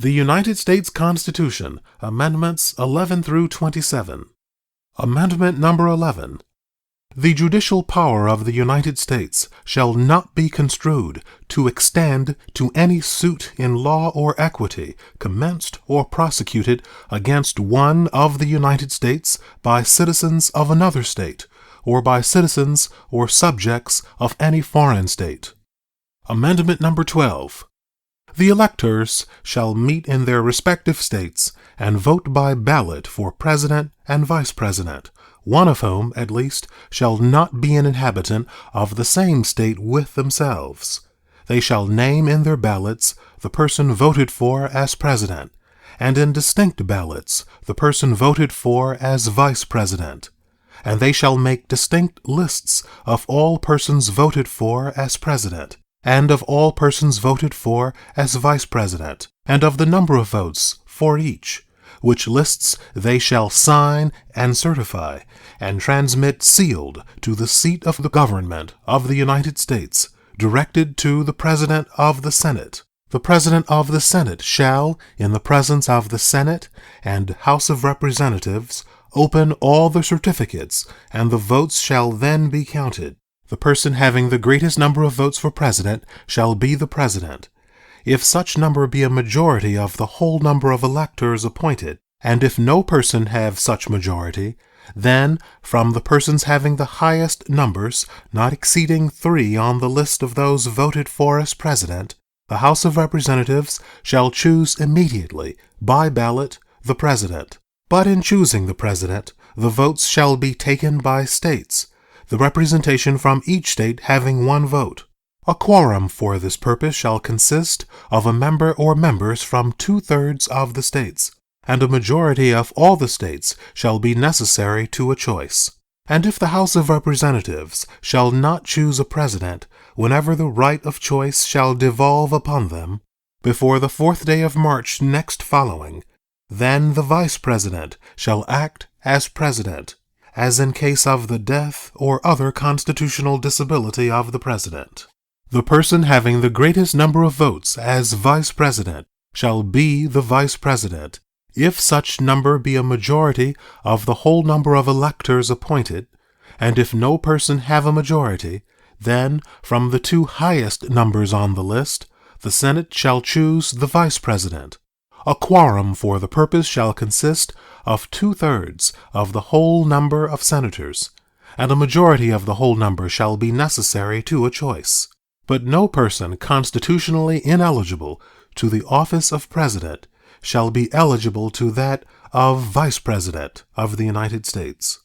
The United States Constitution, Amendments 11 through 27. Amendment number 11. The judicial power of the United States shall not be construed to extend to any suit in law or equity commenced or prosecuted against one of the United States by citizens of another state, or by citizens or subjects of any foreign state. Amendment number 12. The electors shall meet in their respective states and vote by ballot for president and vice president, one of whom, at least, shall not be an inhabitant of the same state with themselves. They shall name in their ballots the person voted for as president, and in distinct ballots the person voted for as vice president. And they shall make distinct lists of all persons voted for as president, and of all persons voted for as vice president, and of the number of votes for each, which lists they shall sign and certify, and transmit sealed to the seat of the government of the United States, directed to the President of the Senate. The President of the Senate shall, in the presence of the Senate and House of Representatives, open all the certificates, and the votes shall then be counted. The person having the greatest number of votes for president shall be the president, if such number be a majority of the whole number of electors appointed, and if no person have such majority, then from the persons having the highest numbers, not exceeding 3 on the list of those voted for as president, the House of Representatives shall choose immediately, by ballot, the president. But in choosing the president, the votes shall be taken by states, the representation from each state having 1 vote. A quorum for this purpose shall consist of a member or members from 2/3 of the states, and a majority of all the states shall be necessary to a choice. And if the House of Representatives shall not choose a president, whenever the right of choice shall devolve upon them, before the 4th day of March next following, then the vice president shall act as president, as in case of the death or other constitutional disability of the president. The person having the greatest number of votes as vice president shall be the vice president, if such number be a majority of the whole number of electors appointed, and if no person have a majority, then from the 2 highest numbers on the list, the Senate shall choose the vice president. A quorum for the purpose shall consist of 2/3 of the whole number of senators, and a majority of the whole number shall be necessary to a choice. But no person constitutionally ineligible to the office of president shall be eligible to that of vice president of the United States.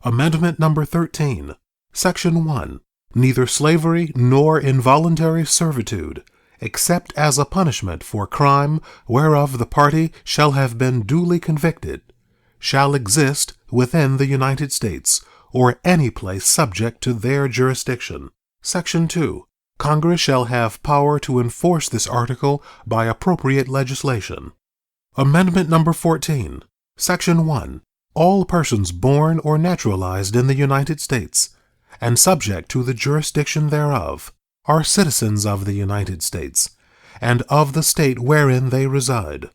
Amendment number 13. Section 1. Neither slavery nor involuntary servitude, except as a punishment for crime whereof the party shall have been duly convicted, shall exist within the United States, or any place subject to their jurisdiction. Section 2. Congress shall have power to enforce this article by appropriate legislation. Amendment number 14. Section 1. All persons born or naturalized in the United States, and subject to the jurisdiction thereof, are citizens of the United States, and of the state wherein they reside.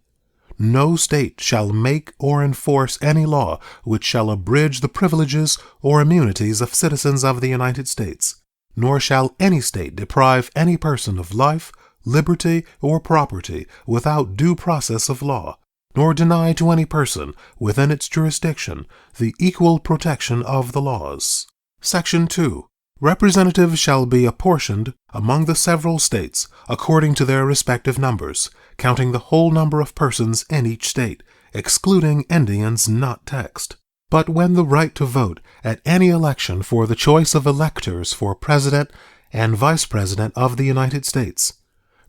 No state shall make or enforce any law which shall abridge the privileges or immunities of citizens of the United States, nor shall any state deprive any person of life, liberty, or property without due process of law, nor deny to any person within its jurisdiction the equal protection of the laws. Section 2. Representatives shall be apportioned among the several states according to their respective numbers, counting the whole number of persons in each state, excluding Indians not taxed. But when the right to vote at any election for the choice of electors for President and Vice President of the United States,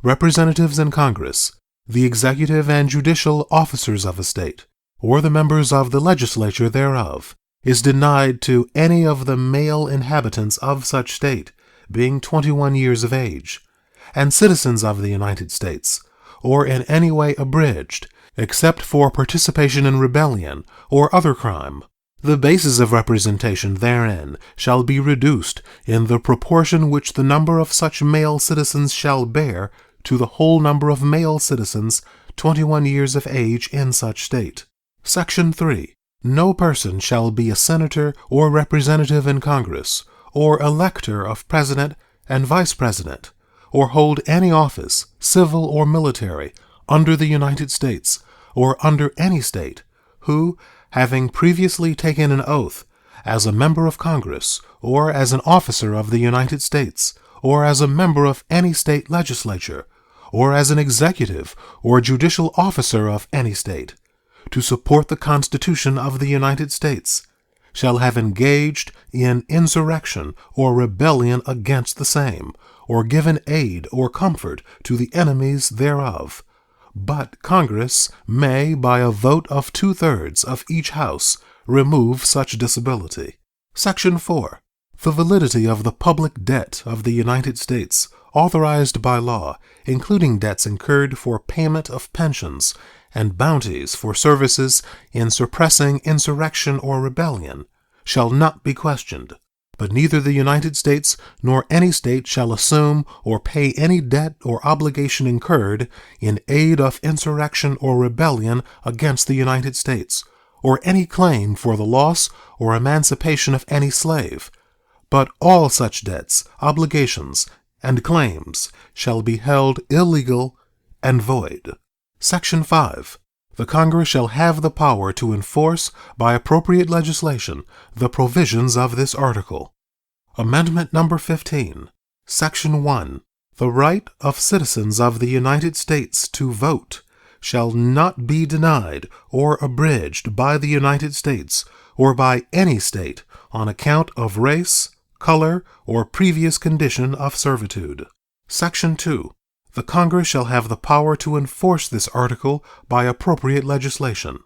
representatives in Congress, the executive and judicial officers of a state, or the members of the legislature thereof, is denied to any of the male inhabitants of such state, being 21 years of age, and citizens of the United States, or in any way abridged, except for participation in rebellion or other crime. The basis of representation therein shall be reduced in the proportion which the number of such male citizens shall bear to the whole number of male citizens 21 years of age in such state. Section 3. No person shall be a senator or representative in Congress, or elector of president and vice president, or hold any office, civil or military, under the United States, or under any state, who, having previously taken an oath, as a member of Congress, or as an officer of the United States, or as a member of any state legislature, or as an executive or judicial officer of any state, to support the Constitution of the United States, shall have engaged in insurrection or rebellion against the same, or given aid or comfort to the enemies thereof. But Congress may, by a vote of 2/3 of each house, remove such disability. Section 4. The validity of the public debt of the United States, authorized by law, including debts incurred for payment of pensions and bounties for services in suppressing insurrection or rebellion, shall not be questioned. But neither the United States nor any state shall assume or pay any debt or obligation incurred in aid of insurrection or rebellion against the United States, or any claim for the loss or emancipation of any slave. But all such debts, obligations, and claims shall be held illegal and void. Section 5. The Congress shall have the power to enforce, by appropriate legislation, the provisions of this article. Amendment Number 15. Section 1. The right of citizens of the United States to vote shall not be denied or abridged by the United States or by any state on account of race, color, or previous condition of servitude. Section 2. The Congress shall have the power to enforce this article by appropriate legislation.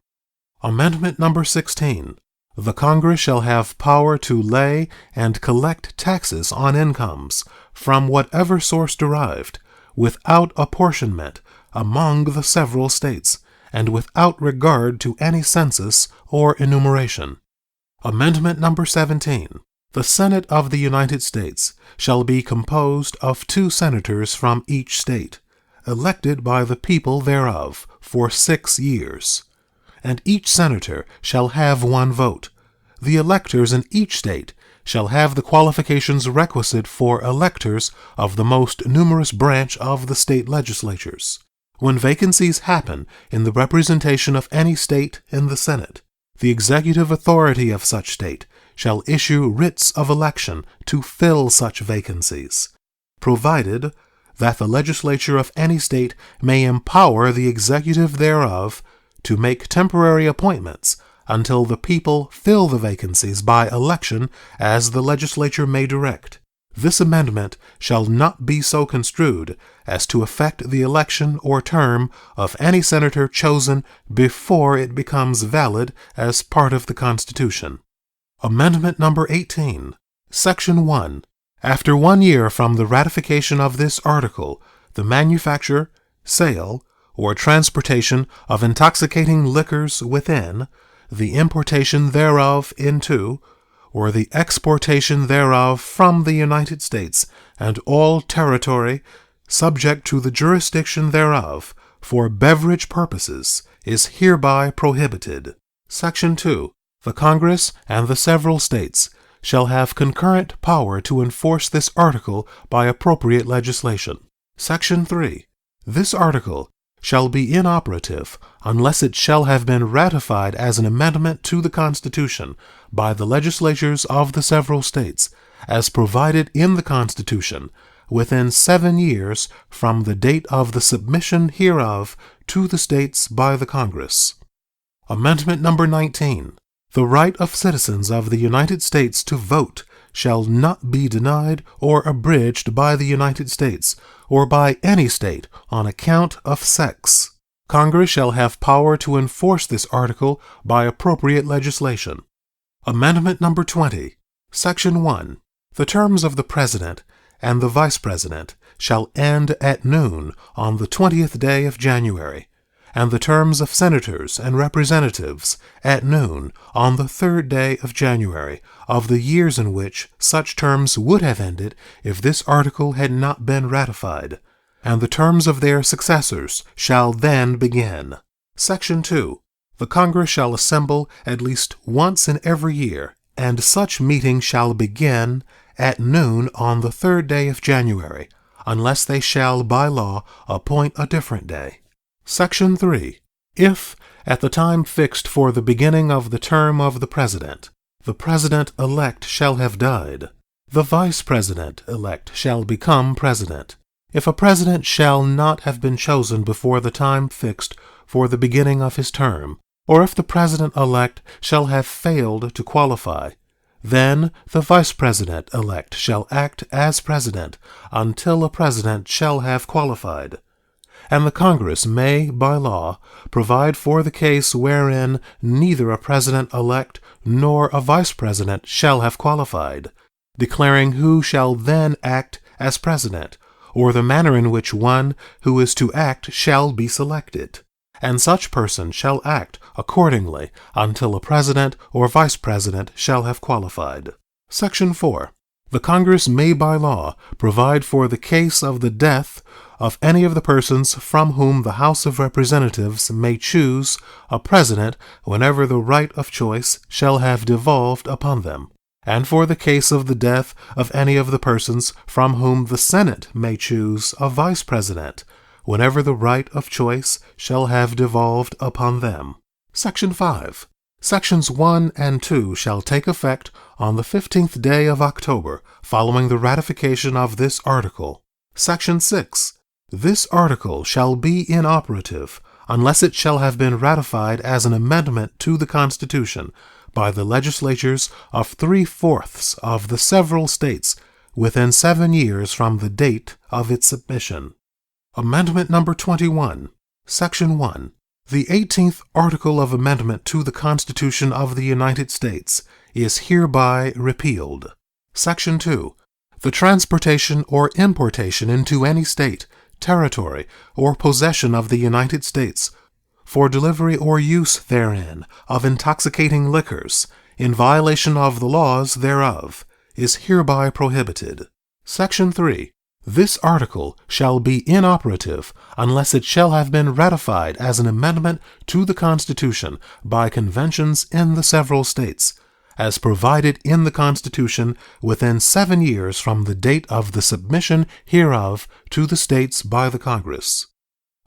Amendment Number 16. The Congress shall have power to lay and collect taxes on incomes from whatever source derived, without apportionment among the several states, and without regard to any census or enumeration. Amendment Number 17. The Senate of the United States shall be composed of 2 senators from each state, elected by the people thereof for 6 years. And each senator shall have 1 vote. The electors in each state shall have the qualifications requisite for electors of the most numerous branch of the state legislatures. When vacancies happen in the representation of any state in the Senate, the executive authority of such state shall issue writs of election to fill such vacancies, provided that the legislature of any state may empower the executive thereof to make temporary appointments until the people fill the vacancies by election as the legislature may direct. This amendment shall not be so construed as to affect the election or term of any senator chosen before it becomes valid as part of the Constitution. Amendment Number 18. Section 1. After 1 year from the ratification of this article, the manufacture, sale, or transportation of intoxicating liquors within, the importation thereof into, or the exportation thereof from the United States and all territory subject to the jurisdiction thereof for beverage purposes is hereby prohibited. Section 2. The Congress and the several states shall have concurrent power to enforce this article by appropriate legislation. Section 3. This article shall be inoperative unless it shall have been ratified as an amendment to the Constitution by the legislatures of the several states, as provided in the Constitution, within 7 years from the date of the submission hereof to the states by the Congress. Amendment Number 19. The right of citizens of the United States to vote shall not be denied or abridged by the United States or by any state on account of sex. Congress shall have power to enforce this article by appropriate legislation. Amendment Number 20. Section 1. The terms of the President and the Vice President shall end at noon on the 20th day of January, and the terms of senators and representatives at noon on the 3rd day of January of the years in which such terms would have ended if this article had not been ratified. and the terms of their successors shall then begin. Section 2. The Congress shall assemble at least once in every year, and such meeting shall begin at noon on the 3rd day of January, unless they shall by law appoint a different day. Section 3. If, at the time fixed for the beginning of the term of the President-elect shall have died, the Vice President-elect shall become President. If a President shall not have been chosen before the time fixed for the beginning of his term, or if the President-elect shall have failed to qualify, then the Vice President-elect shall act as President until a President shall have qualified. And the Congress may, by law, provide for the case wherein neither a President-elect nor a Vice President shall have qualified, declaring who shall then act as President, or the manner in which one who is to act shall be selected. And such person shall act accordingly until a President or Vice President shall have qualified. Section 4. The Congress may by law provide for the case of the death of any of the persons from whom the House of Representatives may choose a President whenever the right of choice shall have devolved upon them, and for the case of the death of any of the persons from whom the Senate may choose a Vice President, whenever the right of choice shall have devolved upon them. Section 5. Sections 1 and 2 shall take effect on the 15th day of October following the ratification of this article. Section 6. This article shall be inoperative unless it shall have been ratified as an amendment to the Constitution by the legislatures of 3/4 of the several states within 7 years from the date of its submission. Amendment number 21. Section 1. The 18th Article of Amendment to the Constitution of the United States is hereby repealed. Section 2. The transportation or importation into any state, territory, or possession of the United States for delivery or use therein of intoxicating liquors, in violation of the laws thereof, is hereby prohibited. Section 3. This article shall be inoperative unless it shall have been ratified as an amendment to the Constitution by conventions in the several states, as provided in the Constitution within 7 years from the date of the submission hereof to the states by the Congress.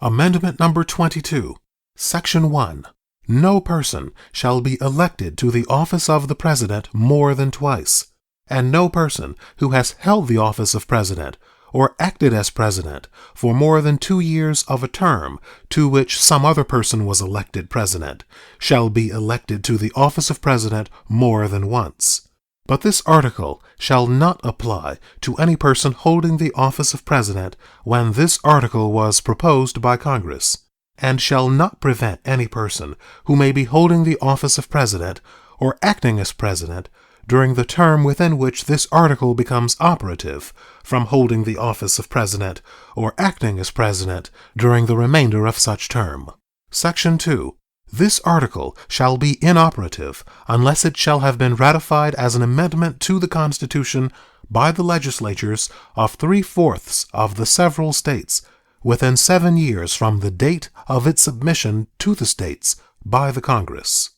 Amendment number 22. Section 1. No person shall be elected to the office of the President more than twice, and no person who has held the office of President or acted as President for more than 2 years of a term to which some other person was elected President shall be elected to the office of President more than once. But this article shall not apply to any person holding the office of President when this article was proposed by Congress, and shall not prevent any person who may be holding the office of President or acting as President during the term within which this article becomes operative from holding the office of President or acting as President during the remainder of such term. Section 2. This article shall be inoperative unless it shall have been ratified as an amendment to the Constitution by the legislatures of 3/4 of the several states within 7 years from the date of its submission to the states by the Congress.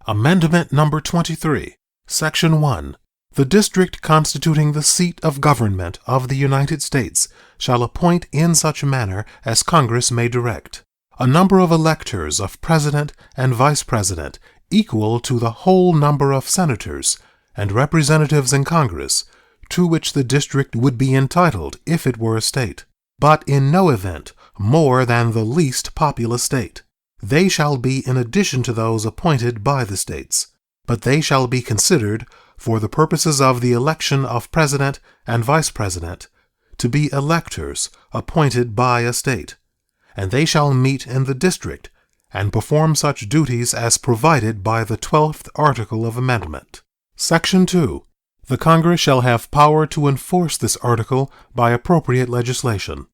Amendment number 23. Section 1. The district constituting the seat of government of the United States shall appoint in such manner as Congress may direct a number of electors of President and Vice President equal to the whole number of senators and representatives in Congress to which the district would be entitled if it were a state, but in no event more than the least populous state. They shall be in addition to those appointed by the states, but they shall be considered, for the purposes of the election of President and Vice President, to be electors appointed by a state, and they shall meet in the district and perform such duties as provided by the 12th Article of Amendment. Section 2. The Congress shall have power to enforce this article by appropriate legislation.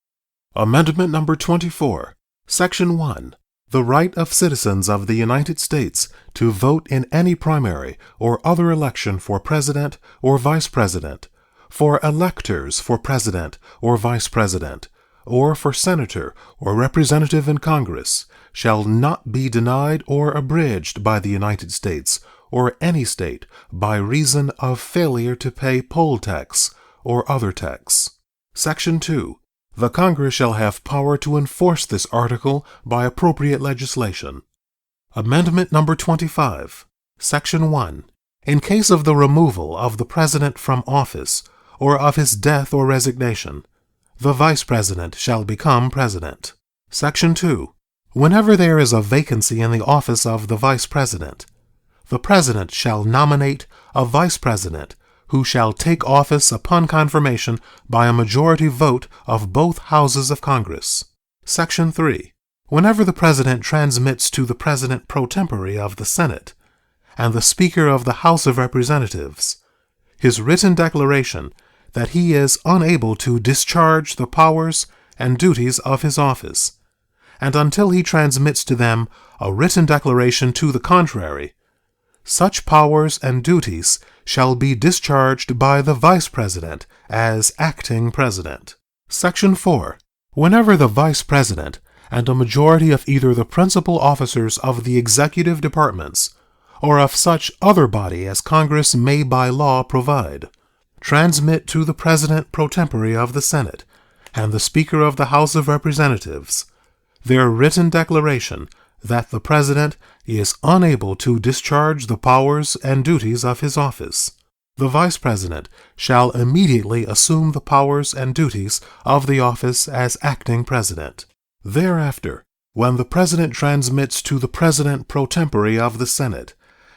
Amendment number 24. Section 1. The right of citizens of the United States to vote in any primary or other election for President or Vice President, for electors for President or Vice President, or for senator or representative in Congress shall not be denied or abridged by the United States or any state by reason of failure to pay poll tax or other tax. Section 2. The Congress shall have power to enforce this article by appropriate legislation. Amendment number 25. Section 1. In case of the removal of the President from office or of his death or resignation, the Vice President shall become President. Section 2. Whenever there is a vacancy in the office of the Vice President, the President shall nominate a Vice President who shall take office upon confirmation by a majority vote of both houses of Congress. Section 3. Whenever the President transmits to the President pro tempore of the Senate and the Speaker of the House of Representatives his written declaration that he is unable to discharge the powers and duties of his office, and until he transmits to them a written declaration to the contrary, such powers and duties shall be discharged by the Vice President as acting President. Section 4. Whenever the Vice President and a majority of either the principal officers of the executive departments or of such other body as Congress may by law provide transmit to the President pro tempore of the Senate and the Speaker of the House of Representatives their written declaration that the President is unable to discharge the powers and duties of his office, the Vice President shall immediately assume the powers and duties of the office as acting President. Thereafter, when the President transmits to the President pro tempore of the Senate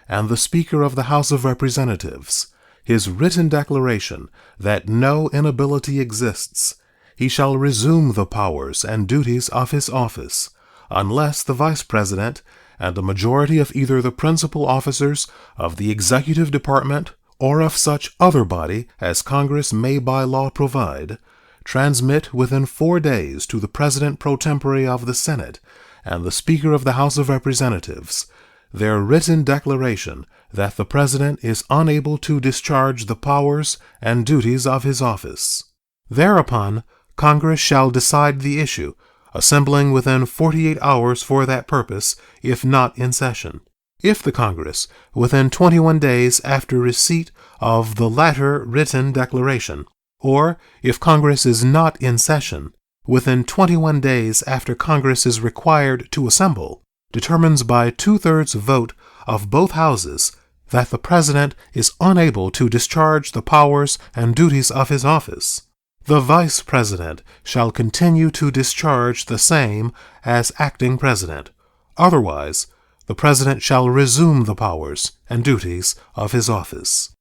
and the Speaker of the House of Representatives his written declaration that no inability exists, he shall resume the powers and duties of his office, unless the Vice President and a majority of either the principal officers of the executive department or of such other body as Congress may by law provide transmit within 4 days to the President pro tempore of the Senate and the Speaker of the House of Representatives their written declaration that the President is unable to discharge the powers and duties of his office. Thereupon, Congress shall decide the issue, assembling within 48 hours for that purpose, if not in session. If the Congress, within 21 days after receipt of the latter written declaration, or if Congress is not in session, within 21 days after Congress is required to assemble, determines by 2/3 vote of both houses that the President is unable to discharge the powers and duties of his office, the Vice President shall continue to discharge the same as acting President. Otherwise, the President shall resume the powers and duties of his office.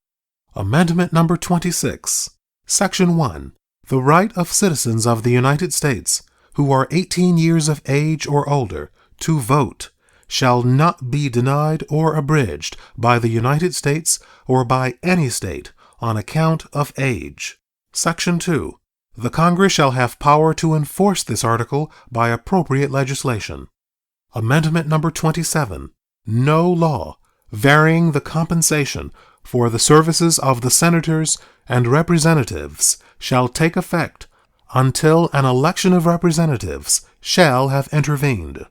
Amendment number 26. Section 1. The right of citizens of the United States who are 18 years of age or older to vote shall not be denied or abridged by the United States or by any state on account of age. Section 2. The Congress shall have power to enforce this article by appropriate legislation. Amendment number 27. No law varying the compensation for the services of the senators and representatives shall take effect until an election of representatives shall have intervened.